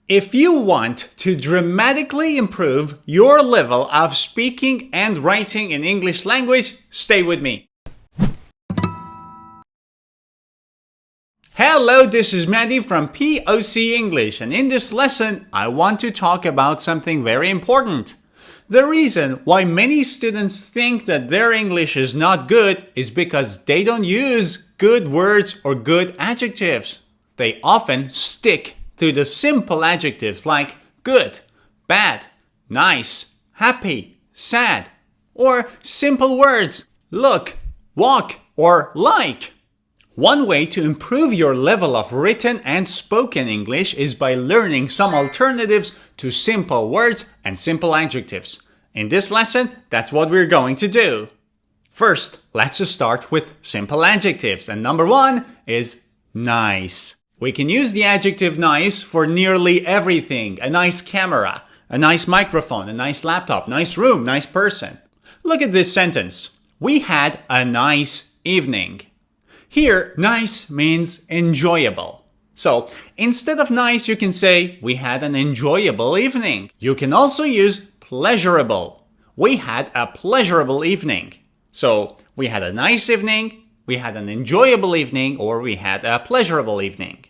If you want to dramatically improve your level of speaking and writing in English language, stay with me. Hello, this is Maddie from POC English, and in this lesson, I want to talk about something very important. The reason why many students think that their English is not good is because they don't use good words or good adjectives. They often stick to the simple adjectives like good, bad, nice, happy, sad, or simple words look, walk, or like. One way to improve your level of written and spoken English is by learning some alternatives to simple words and simple adjectives. In this lesson, that's what we're going to do. First, let's start with simple adjectives, and number one is nice. We can use the adjective nice for nearly everything. A nice camera, a nice microphone, a nice laptop, nice room, nice person. Look at this sentence. We had a nice evening. Here, nice means enjoyable. So, instead of nice, you can say, we had an enjoyable evening. You can also use pleasurable. We had a pleasurable evening. So, we had a nice evening, we had an enjoyable evening, or we had a pleasurable evening.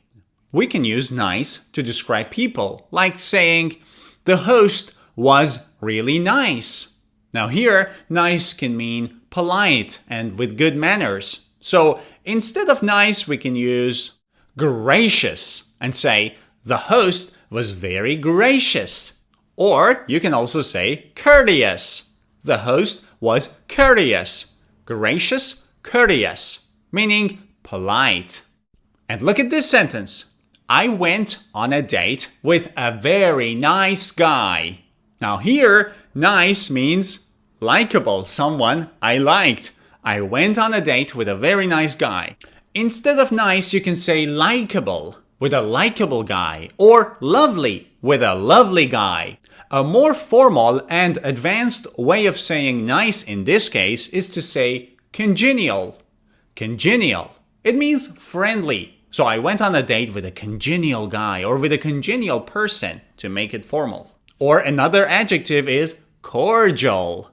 We can use nice to describe people, like saying, the host was really nice. Now here, nice can mean polite and with good manners. So instead of nice, we can use gracious and say, the host was very gracious. Or you can also say courteous. The host was courteous. Gracious, courteous, meaning polite. And look at this sentence. I went on a date with a very nice guy. Now here, nice means likable, someone I liked. I went on a date with a very nice guy. Instead of nice, you can say likable with a likable guy, or lovely with a lovely guy. A more formal and advanced way of saying nice in this case is to say congenial. Congenial. It means friendly. So I went on a date with a congenial guy or with a congenial person to make it formal. Or another adjective is cordial.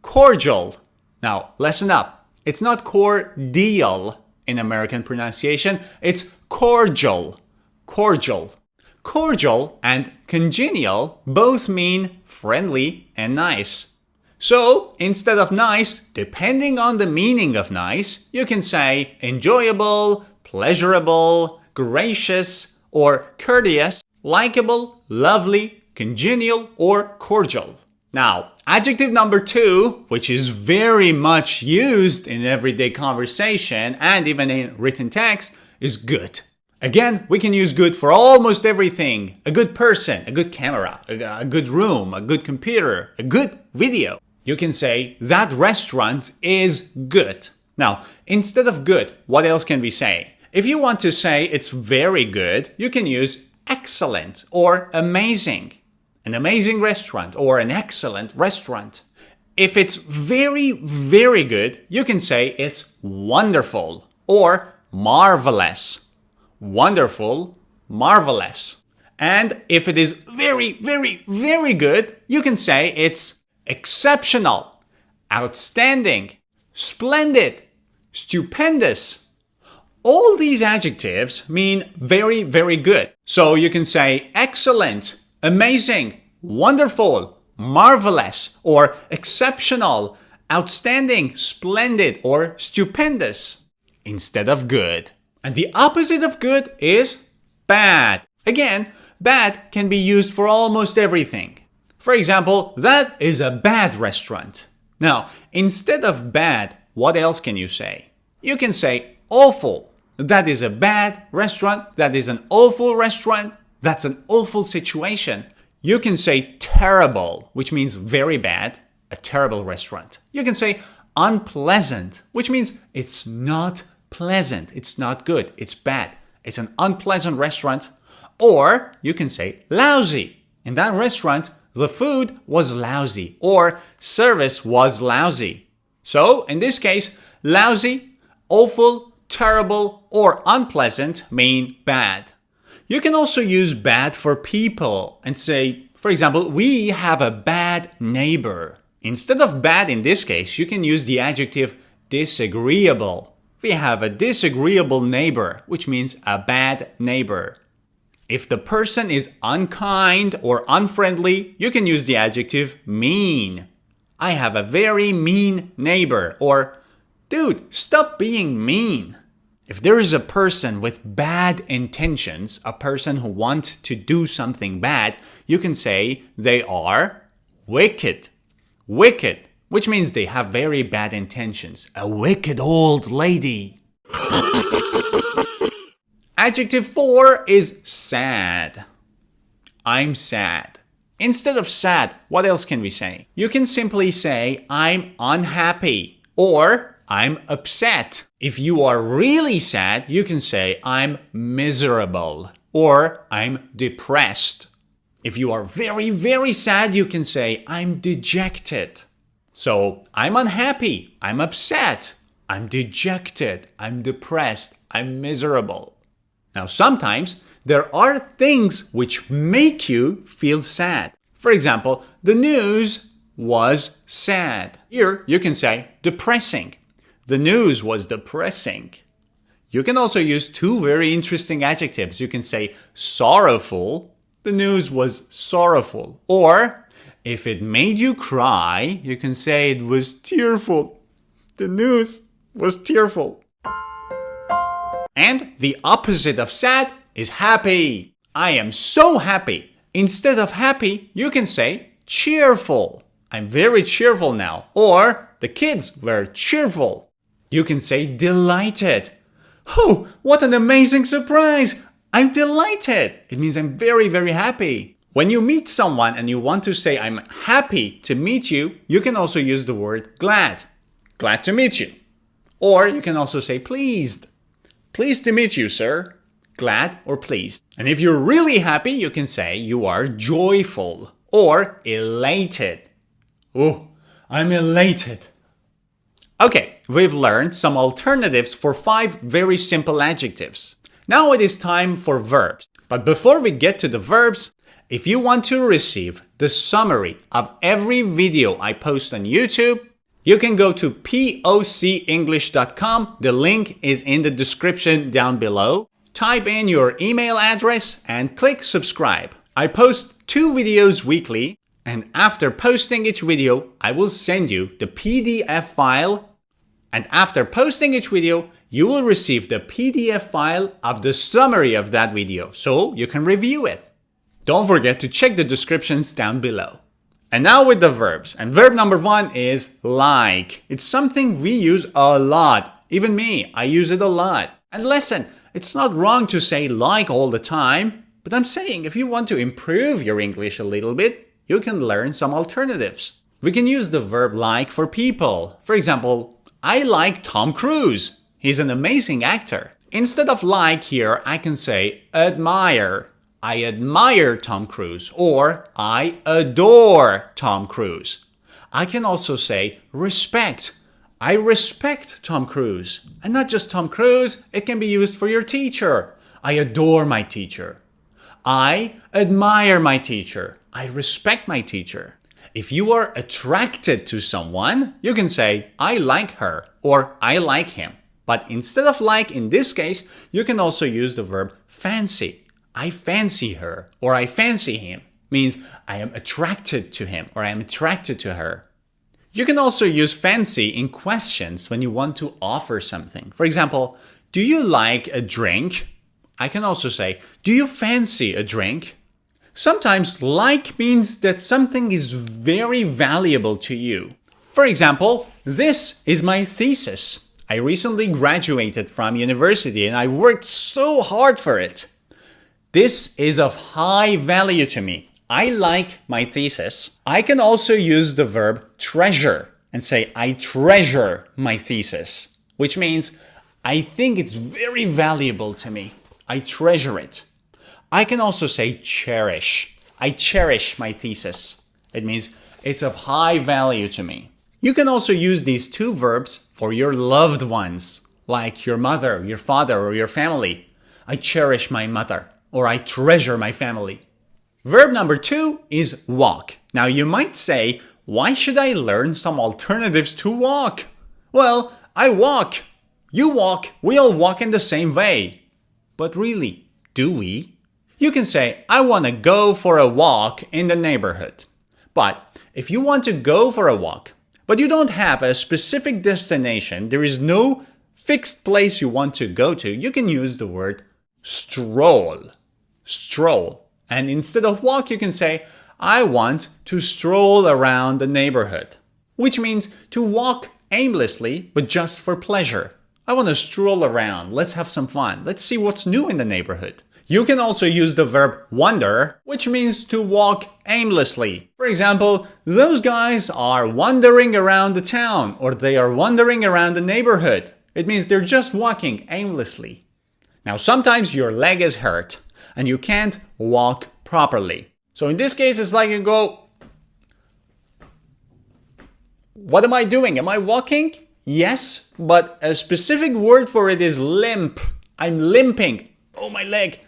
Cordial. Now, listen up. It's not cordial in American pronunciation. It's cordial. Cordial. Cordial and congenial both mean friendly and nice. So, instead of nice, depending on the meaning of nice, you can say enjoyable, pleasurable, gracious, or courteous, likable, lovely, congenial, or cordial. Now, adjective number two, which is very much used in everyday conversation and even in written text, is good. Again, we can use good for almost everything. A good person, a good camera, a good room, a good computer, a good video. You can say, that restaurant is good. Now, instead of good, what else can we say? If you want to say it's very good, you can use excellent or amazing. An amazing restaurant or an excellent restaurant. If it's very, very good, you can say it's wonderful or marvelous. Wonderful, marvelous. And if it is very, very, very good, you can say it's exceptional, outstanding, splendid, stupendous. All these adjectives mean very, very good. So you can say excellent, amazing, wonderful, marvelous, or exceptional, outstanding, splendid, or stupendous instead of good. And the opposite of good is bad. Again, bad can be used for almost everything. For example, that is a bad restaurant. Now, instead of bad, what else can you say? You can say awful. That is a bad restaurant. That is an awful restaurant. That's an awful situation. You can say terrible, which means very bad, a terrible restaurant. You can say unpleasant, which means it's not pleasant, it's not good, it's bad. It's an unpleasant restaurant. Or you can say lousy. In that restaurant, the food was lousy or service was lousy. So, in this case, lousy, awful, terrible, or unpleasant mean bad. You can also use bad for people and say, for example, we have a bad neighbor. Instead of bad in this case, you can use the adjective disagreeable. We have a disagreeable neighbor, which means a bad neighbor. If the person is unkind or unfriendly, you can use the adjective mean. I have a very mean neighbor, or dude, stop being mean. If there is a person with bad intentions, a person who wants to do something bad, you can say they are wicked. Wicked, which means they have very bad intentions. A wicked old lady. Adjective 4 is sad. I'm sad. Instead of sad, what else can we say? You can simply say I'm unhappy or I'm upset. If you are really sad, you can say I'm miserable or I'm depressed. If you are very, very sad, you can say I'm dejected. So I'm unhappy, I'm upset, I'm dejected, I'm depressed, I'm miserable. Now sometimes there are things which make you feel sad. For example, the news was sad. Here you can say depressing. The news was depressing. You can also use two very interesting adjectives. You can say sorrowful. The news was sorrowful. Or if it made you cry, you can say it was tearful. The news was tearful. And the opposite of sad is happy. I am so happy. Instead of happy, you can say cheerful. I'm very cheerful now. Or the kids were cheerful. You can say delighted. Oh, what an amazing surprise! I'm delighted. It means I'm very, very happy. When you meet someone and you want to say I'm happy to meet you, you can also use the word glad. Glad to meet you. Or you can also say pleased. Pleased to meet you, sir. Glad or pleased. And if you're really happy, you can say you are joyful or elated. Oh, I'm elated. Okay, we've learned some alternatives for 5 very simple adjectives. Now it is time for verbs. But before we get to the verbs, if you want to receive the summary of every video I post on YouTube, you can go to pocenglish.com. The link is in the description down below. Type in your email address and click subscribe. I post 2 videos weekly, and after posting each video, I will send you the PDF file. And after posting each video, you will receive the PDF file of the summary of that video, so you can review it. Don't forget to check the descriptions down below. And now with the verbs. And verb number 1 is like. It's something we use a lot. Even me, I use it a lot. And listen, it's not wrong to say like all the time, but I'm saying if you want to improve your English a little bit, you can learn some alternatives. We can use the verb like for people. For example, I like Tom Cruise. He's an amazing actor. Instead of like here, I can say admire. I admire Tom Cruise, or I adore Tom Cruise. I can also say respect. I respect Tom Cruise. And not just Tom Cruise, it can be used for your teacher. I adore my teacher. I admire my teacher. I respect my teacher. If you are attracted to someone, you can say, I like her or I like him. But instead of like in this case, you can also use the verb fancy. I fancy her or I fancy him. Means I am attracted to him or I am attracted to her. You can also use fancy in questions when you want to offer something. For example, do you like a drink? I can also say, do you fancy a drink? Sometimes like means that something is very valuable to you. For example, this is my thesis. I recently graduated from university and I worked so hard for it. This is of high value to me. I like my thesis. I can also use the verb treasure and say I treasure my thesis, which means I think it's very valuable to me. I treasure it. I can also say cherish. I cherish my thesis. It means it's of high value to me. You can also use these 2 verbs for your loved ones, like your mother, your father, or your family. I cherish my mother. or I treasure my family. Verb number 2 is walk. Now you might say, why should I learn some alternatives to walk? Well, I walk. You walk. We all walk in the same way. But really, do we? You can say, I want to go for a walk in the neighborhood. But if you want to go for a walk, but you don't have a specific destination, there is no fixed place you want to go to, you can use the word stroll. Stroll. And instead of walk, you can say, I want to stroll around the neighborhood, which means to walk aimlessly, but just for pleasure. I want to stroll around. Let's have some fun. Let's see what's new in the neighborhood. You can also use the verb wander, which means to walk aimlessly. For example, those guys are wandering around the town, or they are wandering around the neighborhood. It means they're just walking aimlessly. Now, sometimes your leg is hurt and you can't walk properly. So in this case, it's like you go, what am I doing? Am I walking? Yes, but a specific word for it is limp. I'm limping. Oh, my leg.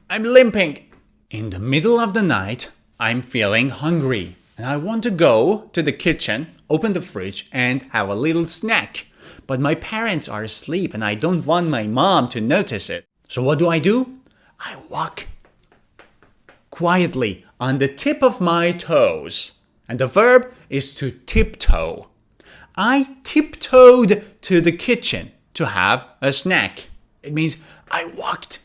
I'm limping. In the middle of the night, I'm feeling hungry and I want to go to the kitchen, open the fridge and have a little snack. But my parents are asleep and I don't want my mom to notice it. So what do? I walk quietly on the tip of my toes. And the verb is to tiptoe. I tiptoed to the kitchen to have a snack. It means I walked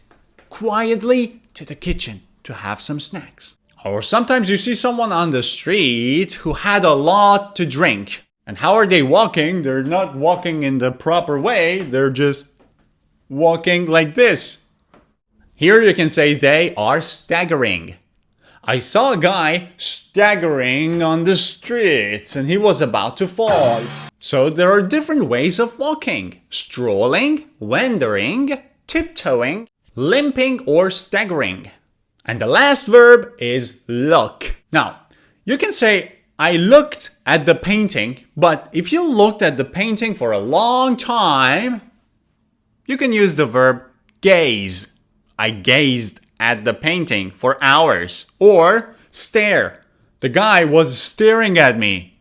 quietly to the kitchen to have some snacks. Or sometimes you see someone on the street who had a lot to drink. And how are they walking? They're not walking in the proper way. They're just walking like this. Here you can say they are staggering. I saw a guy staggering on the street and he was about to fall. So there are different ways of walking: strolling, wandering, tiptoeing, limping, or staggering. And the last verb is look. Now, you can say, I looked at the painting, but if you looked at the painting for a long time, you can use the verb gaze. I gazed at the painting for hours. Or stare. The guy was staring at me.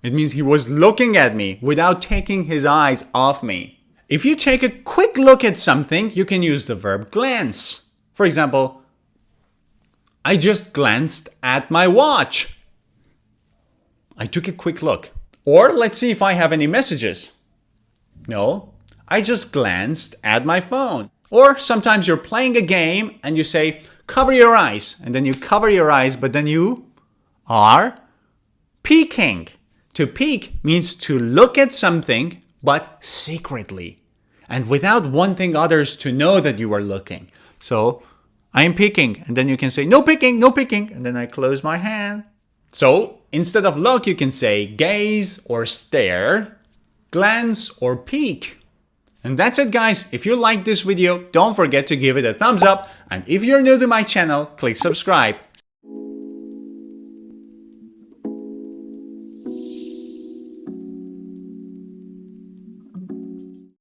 It means he was looking at me without taking his eyes off me. If you take a quick look at something, you can use the verb glance. For example, I just glanced at my watch. I took a quick look. Or let's see if I have any messages. No, I just glanced at my phone. Or sometimes you're playing a game and you say, cover your eyes. And then you cover your eyes, but then you are peeking. To peek means to look at something, but secretly. And without wanting others to know that you are looking. So, I am peeking. And then you can say, no peeking, no peeking. And then I close my hand. So, instead of look, you can say gaze or stare, glance or peek. And that's it, guys. If you like this video, don't forget to give it a thumbs up. And if you're new to my channel, click subscribe.